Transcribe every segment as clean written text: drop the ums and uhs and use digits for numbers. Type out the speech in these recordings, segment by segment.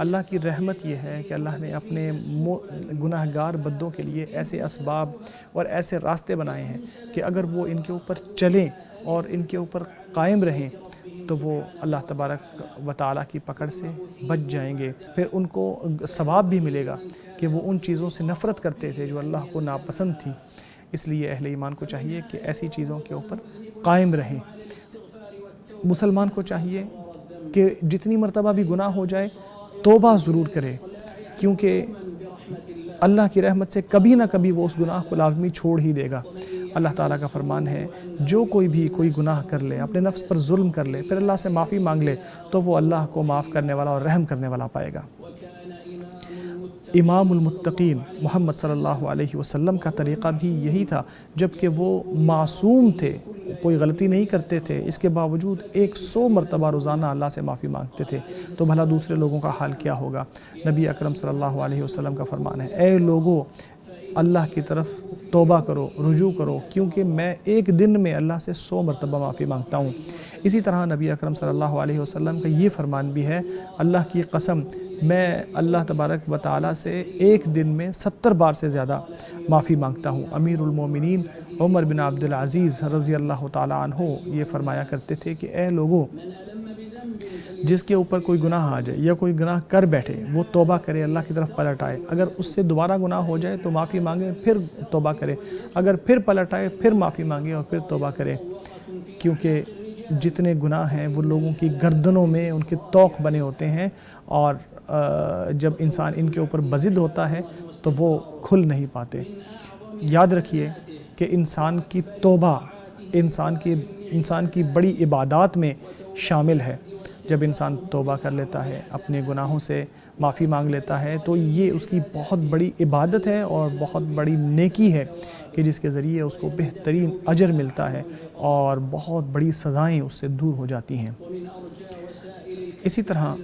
اللہ کی رحمت یہ ہے کہ اللہ نے اپنے گناہ گار بندوں کے لیے ایسے اسباب اور ایسے راستے بنائے ہیں کہ اگر وہ ان کے اوپر چلیں اور ان کے اوپر قائم رہیں تو وہ اللہ تبارک و تعالیٰ کی پکڑ سے بچ جائیں گے. پھر ان کو ثواب بھی ملے گا کہ وہ ان چیزوں سے نفرت کرتے تھے جو اللہ کو ناپسند تھی. اس لیے اہل ایمان کو چاہیے کہ ایسی چیزوں کے اوپر قائم رہیں. مسلمان کو چاہیے کہ جتنی مرتبہ بھی گناہ ہو جائے توبہ ضرور کرے، کیونکہ اللہ کی رحمت سے کبھی نہ کبھی وہ اس گناہ کو لازمی چھوڑ ہی دے گا. اللہ تعالیٰ کا فرمان ہے جو کوئی گناہ کر لے، اپنے نفس پر ظلم کر لے، پھر اللہ سے معافی مانگ لے تو وہ اللہ کو معاف کرنے والا اور رحم کرنے والا پائے گا. امام المتقین محمد صلی اللہ علیہ وسلم کا طریقہ بھی یہی تھا. جبکہ وہ معصوم تھے، کوئی غلطی نہیں کرتے تھے، اس کے باوجود 100 مرتبہ روزانہ اللہ سے معافی مانگتے تھے. تو بھلا دوسرے لوگوں کا حال کیا ہوگا؟ نبی اکرم صلی اللہ علیہ وسلم کا فرمان ہے، اے لوگو اللہ کی طرف توبہ کرو، رجوع کرو، کیونکہ میں ایک دن میں اللہ سے 100 مرتبہ معافی مانگتا ہوں. اسی طرح نبی اکرم صلی اللہ علیہ وسلم کا یہ فرمان بھی ہے، اللہ کی قسم میں اللہ تبارک و تعالیٰ سے ایک دن میں 70 بار سے زیادہ معافی مانگتا ہوں. امیر المومنین عمر بن عبد العزیز رضی اللہ تعالیٰ عنہ یہ فرمایا کرتے تھے کہ اے لوگوں، جس کے اوپر کوئی گناہ آ جائے یا کوئی گناہ کر بیٹھے وہ توبہ کرے، اللہ کی طرف پلٹ آئے. اگر اس سے دوبارہ گناہ ہو جائے تو معافی مانگے، پھر توبہ کرے. اگر پھر پلٹ آئے پھر معافی مانگے اور پھر توبہ کرے. کیونکہ جتنے گناہ ہیں وہ لوگوں کی گردنوں میں ان کے طوق بنے ہوتے ہیں، اور جب انسان ان کے اوپر بضد ہوتا ہے تو وہ کھل نہیں پاتے. یاد رکھیے کہ انسان کی توبہ انسان کی بڑی عبادات میں شامل ہے. جب انسان توبہ کر لیتا ہے، اپنے گناہوں سے معافی مانگ لیتا ہے، تو یہ اس کی بہت بڑی عبادت ہے اور بہت بڑی نیکی ہے کہ جس کے ذریعے اس کو بہترین اجر ملتا ہے اور بہت بڑی سزائیں اس سے دور ہو جاتی ہیں. اسی طرح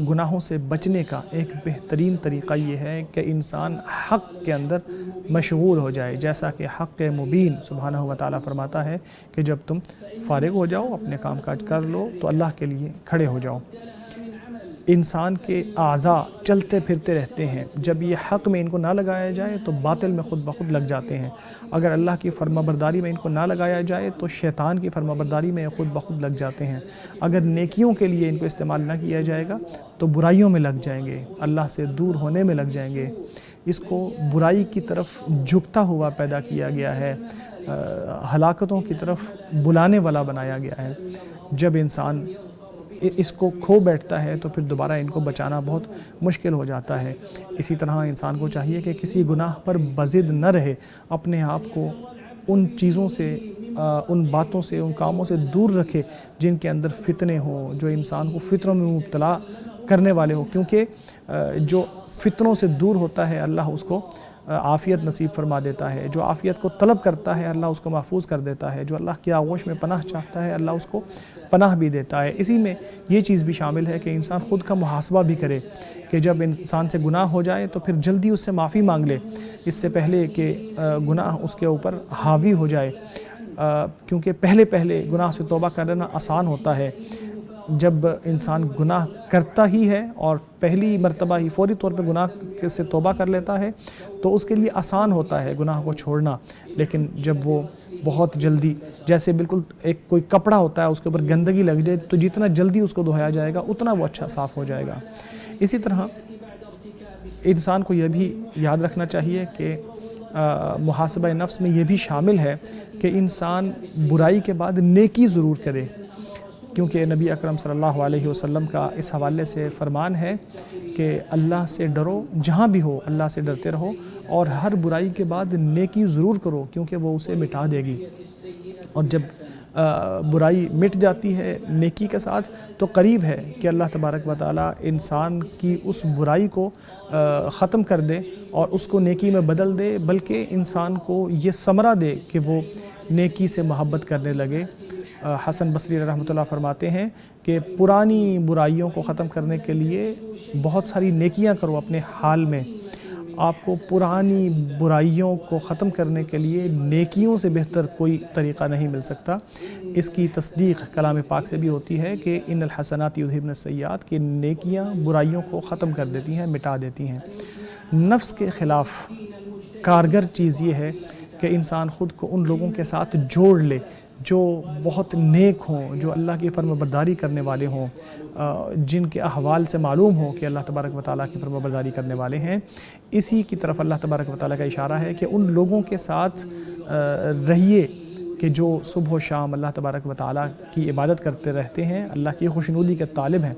گناہوں سے بچنے کا ایک بہترین طریقہ یہ ہے کہ انسان حق کے اندر مشغول ہو جائے. جیسا کہ حق مبین سبحانہ و تعالیٰ فرماتا ہے کہ جب تم فارغ ہو جاؤ، اپنے کام کاج کر لو تو اللہ کے لیے کھڑے ہو جاؤ. انسان کے اعضاء چلتے پھرتے رہتے ہیں، جب یہ حق میں ان کو نہ لگایا جائے تو باطل میں خود بخود لگ جاتے ہیں. اگر اللہ کی فرما برداری میں ان کو نہ لگایا جائے تو شیطان کی فرما برداری میں خود بخود لگ جاتے ہیں. اگر نیکیوں کے لیے ان کو استعمال نہ کیا جائے گا تو برائیوں میں لگ جائیں گے، اللہ سے دور ہونے میں لگ جائیں گے. اس کو برائی کی طرف جھکتا ہوا پیدا کیا گیا ہے، ہلاکتوں کی طرف بلانے والا بنایا گیا ہے. جب انسان اس کو کھو بیٹھتا ہے تو پھر دوبارہ ان کو بچانا بہت مشکل ہو جاتا ہے. اسی طرح انسان کو چاہیے کہ کسی گناہ پر بضد نہ رہے، اپنے آپ کو ان چیزوں سے، ان باتوں سے، ان کاموں سے دور رکھے جن کے اندر فتنے ہوں، جو انسان کو فتنوں میں مبتلا کرنے والے ہوں. کیونکہ جو فتنوں سے دور ہوتا ہے اللہ اس کو عافیت نصیب فرما دیتا ہے. جو عافیت کو طلب کرتا ہے اللہ اس کو محفوظ کر دیتا ہے. جو اللہ کی آغوش میں پناہ چاہتا ہے اللہ اس کو پناہ بھی دیتا ہے. اسی میں یہ چیز بھی شامل ہے کہ انسان خود کا محاسبہ بھی کرے کہ جب انسان سے گناہ ہو جائے تو پھر جلدی اس سے معافی مانگ لے، اس سے پہلے کہ گناہ اس کے اوپر حاوی ہو جائے. کیونکہ پہلے گناہ سے توبہ کرنا آسان ہوتا ہے. جب انسان گناہ کرتا ہی ہے اور پہلی مرتبہ ہی فوری طور پہ گناہ سے توبہ کر لیتا ہے تو اس کے لیے آسان ہوتا ہے گناہ کو چھوڑنا. لیکن جب وہ بہت جلدی، جیسے بالکل ایک کوئی کپڑا ہوتا ہے اس کے اوپر گندگی لگ جائے تو جتنا جلدی اس کو دھویا جائے گا اتنا وہ اچھا صاف ہو جائے گا. اسی طرح انسان کو یہ بھی یاد رکھنا چاہیے کہ محاسبہ نفس میں یہ بھی شامل ہے کہ انسان برائی کے بعد نیکی ضرور کرے. کیونکہ نبی اکرم صلی اللہ علیہ وسلم کا اس حوالے سے فرمان ہے کہ اللہ سے ڈرو، جہاں بھی ہو اللہ سے ڈرتے رہو، اور ہر برائی کے بعد نیکی ضرور کرو کیونکہ وہ اسے مٹا دے گی. اور جب برائی مٹ جاتی ہے نیکی کے ساتھ تو قریب ہے کہ اللہ تبارک و تعالیٰ انسان کی اس برائی کو ختم کر دے اور اس کو نیکی میں بدل دے، بلکہ انسان کو یہ ثمرہ دے کہ وہ نیکی سے محبت کرنے لگے. حسن بصری رحمۃ اللہ فرماتے ہیں کہ پرانی برائیوں کو ختم کرنے کے لیے بہت ساری نیکیاں کرو اپنے حال میں، آپ کو پرانی برائیوں کو ختم کرنے کے لیے نیکیوں سے بہتر کوئی طریقہ نہیں مل سکتا۔ اس کی تصدیق کلام پاک سے بھی ہوتی ہے کہ ان الحسنات یذہبن السیئات، کہ نیکیاں برائیوں کو ختم کر دیتی ہیں، مٹا دیتی ہیں۔ نفس کے خلاف کارگر چیز یہ ہے کہ انسان خود کو ان لوگوں کے ساتھ جوڑ لے جو بہت نیک ہوں، جو اللہ کی فرما برداری کرنے والے ہوں، جن کے احوال سے معلوم ہو کہ اللہ تبارک و تعالیٰ کی فرما برداری کرنے والے ہیں۔ اسی کی طرف اللہ تبارک و تعالیٰ کا اشارہ ہے کہ ان لوگوں کے ساتھ رہیے کہ جو صبح و شام اللہ تبارک و تعالیٰ کی عبادت کرتے رہتے ہیں، اللہ کی خوشنودی کے طالب ہیں۔